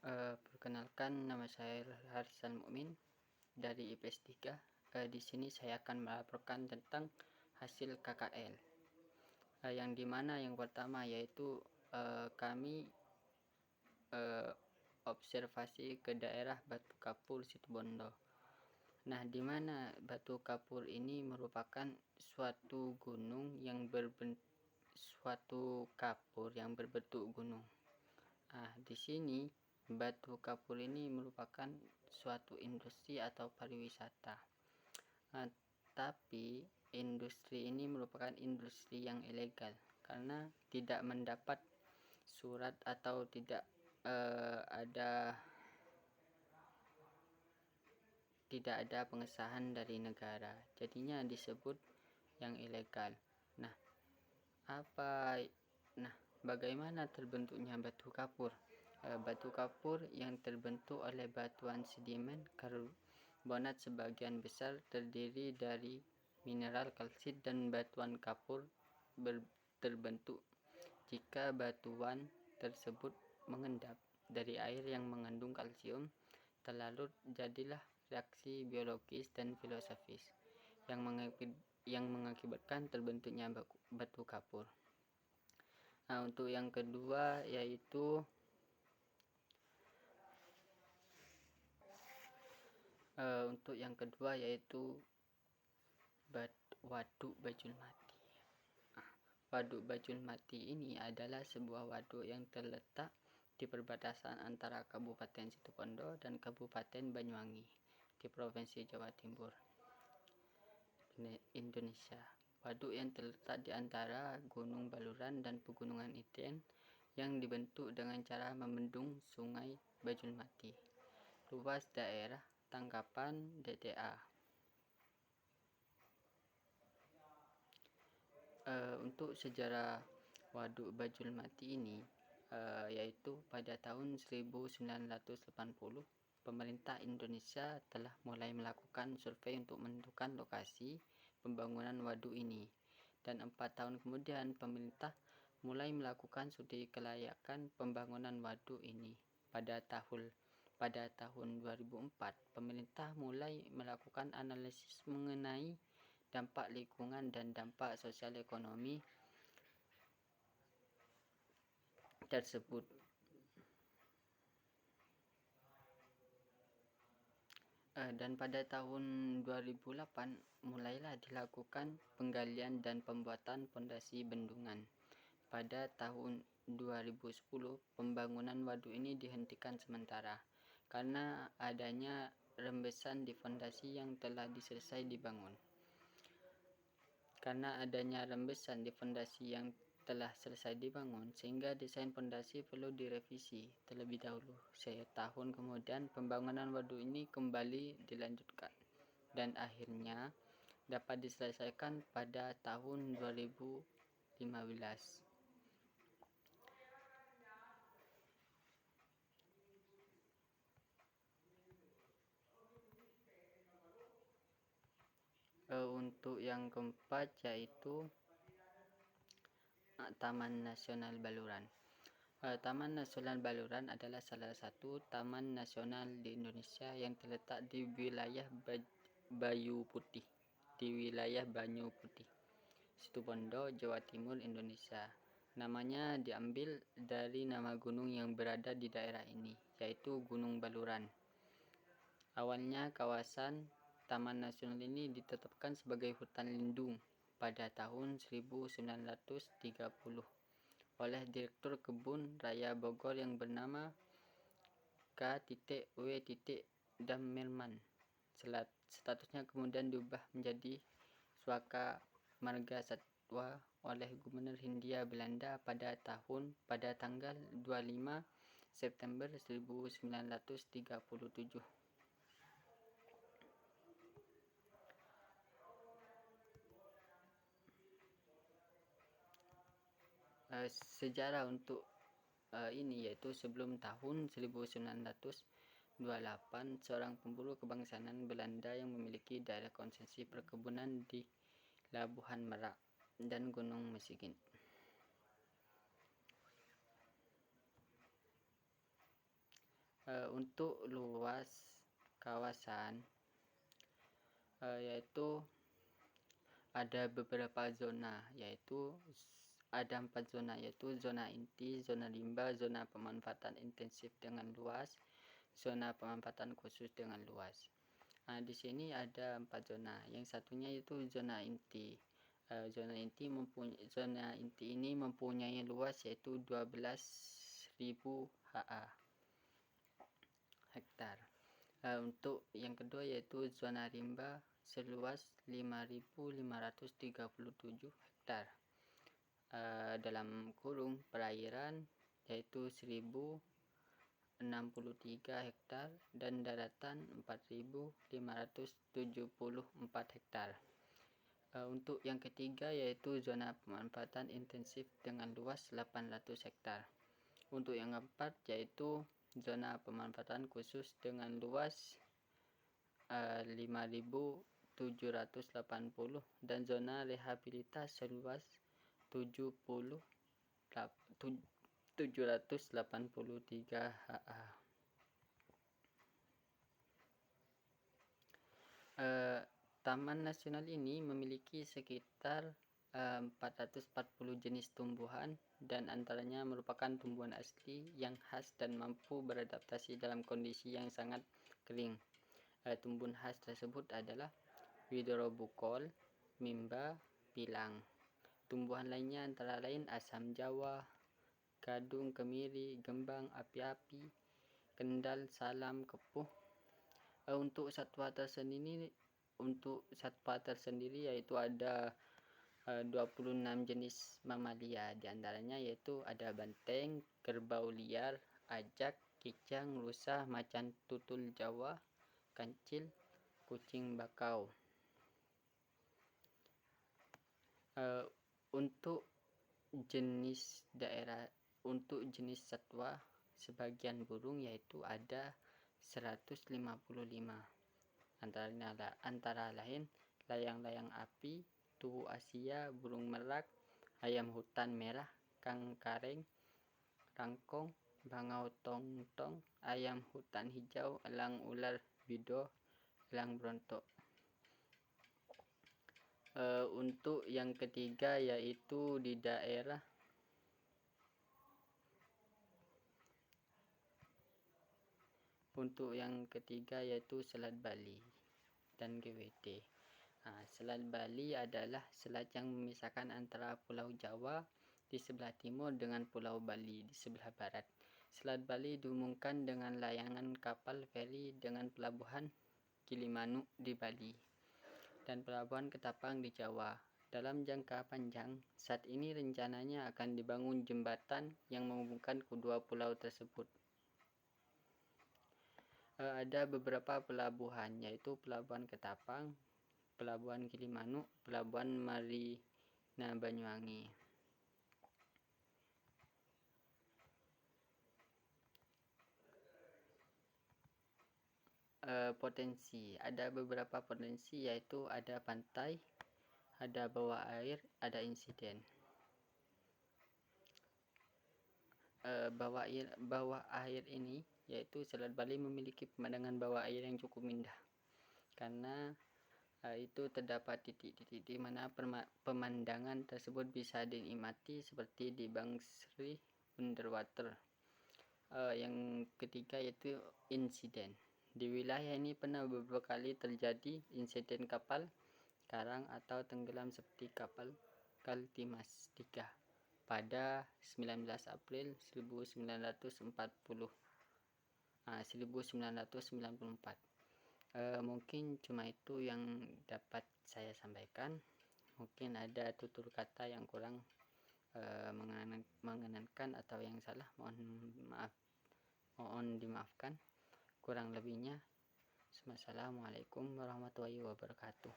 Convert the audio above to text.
Perkenalkan, nama saya Harisal Mukmin dari IPS 3. Di sini saya akan melaporkan tentang hasil KKL. Yang dimana yang pertama yaitu kami observasi ke daerah Batu Kapur Situbondo. Nah, dimana Batu Kapur ini merupakan suatu gunung yang berbentuk gunung. Di sini Batu Kapur ini merupakan suatu industri atau pariwisata. Tapi industri ini merupakan industri yang ilegal karena tidak mendapat surat atau tidak ada pengesahan dari negara, jadinya disebut yang ilegal. Bagaimana terbentuknya Batu Kapur? Batu kapur yang terbentuk oleh batuan sedimen karbonat sebagian besar terdiri dari mineral kalsit, dan batuan kapur terbentuk jika batuan tersebut mengendap dari air yang mengandung kalsium terlarut. Jadilah reaksi biologis dan filosofis yang mengakibatkan terbentuknya batu kapur. Untuk yang kedua yaitu Waduk Bajul Mati. Waduk Bajul Mati ini adalah sebuah waduk yang terletak di perbatasan antara Kabupaten Situbondo dan Kabupaten Banyuwangi di Provinsi Jawa Timur, Indonesia. Waduk yang terletak di antara Gunung Baluran dan Pegunungan Ijen yang dibentuk dengan cara membendung Sungai Bajul Mati. Luas daerah tangkapan DTA. Untuk sejarah Waduk Bajul Mati ini yaitu pada tahun 1980 pemerintah Indonesia telah mulai melakukan survei untuk menentukan lokasi pembangunan waduk ini, dan 4 tahun kemudian pemerintah mulai melakukan studi kelayakan pembangunan waduk ini. Pada tahun 2004 pemerintah mulai melakukan analisis mengenai dampak lingkungan dan dampak sosial ekonomi tersebut. Dan pada tahun 2008 mulailah dilakukan penggalian dan pembuatan pondasi bendungan. Pada tahun 2010 pembangunan waduk ini dihentikan sementara karena adanya rembesan di fondasi yang telah selesai dibangun. Sehingga desain fondasi perlu direvisi terlebih dahulu. Setahun kemudian pembangunan waduk ini kembali dilanjutkan dan akhirnya dapat diselesaikan pada tahun 2015. Untuk yang keempat yaitu Taman Nasional Baluran. Taman Nasional Baluran adalah salah satu taman nasional di Indonesia yang terletak di wilayah Banyu Putih, Situbondo, Jawa Timur, Indonesia. Namanya diambil dari nama gunung yang berada di daerah ini, yaitu Gunung Baluran. Awalnya kawasan Taman Nasional ini ditetapkan sebagai hutan lindung pada tahun 1930 oleh Direktur Kebun Raya Bogor yang bernama K.W. Damerman. Statusnya kemudian diubah menjadi Suaka Marga Satwa oleh Gubernur Hindia Belanda pada tanggal 25 September 1937. Sejarah untuk ini yaitu sebelum tahun 1928 seorang pemburu kebangsaan Belanda yang memiliki daerah konsesi perkebunan di Labuhan Merak dan Gunung Mesigit. Untuk luas kawasan yaitu ada beberapa zona, yaitu ada 4 zona, yaitu zona inti, zona limba, zona pemanfaatan intensif dengan luas, zona pemanfaatan khusus dengan luas. Nah, di sini ada 4 zona. Yang satunya itu zona inti. Zona inti ini mempunyai luas yaitu 12.000 ha hektar. Untuk yang kedua yaitu zona rimba seluas 5.537 hektar. Dalam kurung perairan yaitu 1.063 hektar dan daratan 4.574 hektar. Untuk yang ketiga yaitu zona pemanfaatan intensif dengan luas 800 hektar. Untuk yang keempat yaitu zona pemanfaatan khusus dengan luas 5.780 dan zona rehabilitas seluas 783 ha. Taman nasional ini memiliki sekitar 440 jenis tumbuhan dan antaranya merupakan tumbuhan asli yang khas dan mampu beradaptasi dalam kondisi yang sangat kering. Tumbuhan khas tersebut adalah Widorobukol, mimba, pilang. Tumbuhan lainnya antara lain asam jawa, gadung, kemiri, gembang, api-api, kendal, salam, kepuh. Untuk satwa tersendiri yaitu ada 26 jenis mamalia, diantaranya yaitu ada banteng, kerbau liar, ajak, kicang, rusa, macan tutul Jawa, kancil, kucing bakau. Untuk jenis satwa sebagian burung yaitu ada 155, antara lain layang-layang api, tuhu Asia, burung merak, ayam hutan merah, kangkareng, rangkong, bangau tongtong, ayam hutan hijau, elang ular bido, elang brontok. Untuk yang ketiga yaitu di daerah Selat Bali dan GWT. Selat Bali adalah selat yang memisahkan antara Pulau Jawa di sebelah timur dengan Pulau Bali di sebelah barat. Selat Bali dihubungkan dengan layangan kapal feri dengan pelabuhan Gilimanuk di Bali dan pelabuhan Ketapang di Jawa. Dalam jangka panjang, saat ini rencananya akan dibangun jembatan yang menghubungkan kedua pulau tersebut. Ada beberapa pelabuhan, yaitu Pelabuhan Ketapang, Pelabuhan Gilimanuk, Pelabuhan Marina Banyuwangi. Potensi, ada beberapa potensi yaitu ada pantai, ada bawah air, ada insiden. Bawah air ini yaitu Selat Bali memiliki pemandangan bawah air yang cukup indah karena itu terdapat titik-titik di mana pemandangan tersebut bisa dinikmati seperti di Bangsri Underwater. Yang ketiga yaitu insiden. Di wilayah ini pernah beberapa kali terjadi insiden kapal karang atau tenggelam seperti kapal Kaltimas 3 pada 19 April 1994. Mungkin cuma itu yang dapat saya sampaikan. Mungkin ada tutur kata yang kurang mengenankan atau yang salah, mohon dimaafkan. Kurang lebihnya, wassalamualaikum warahmatullahi wabarakatuh.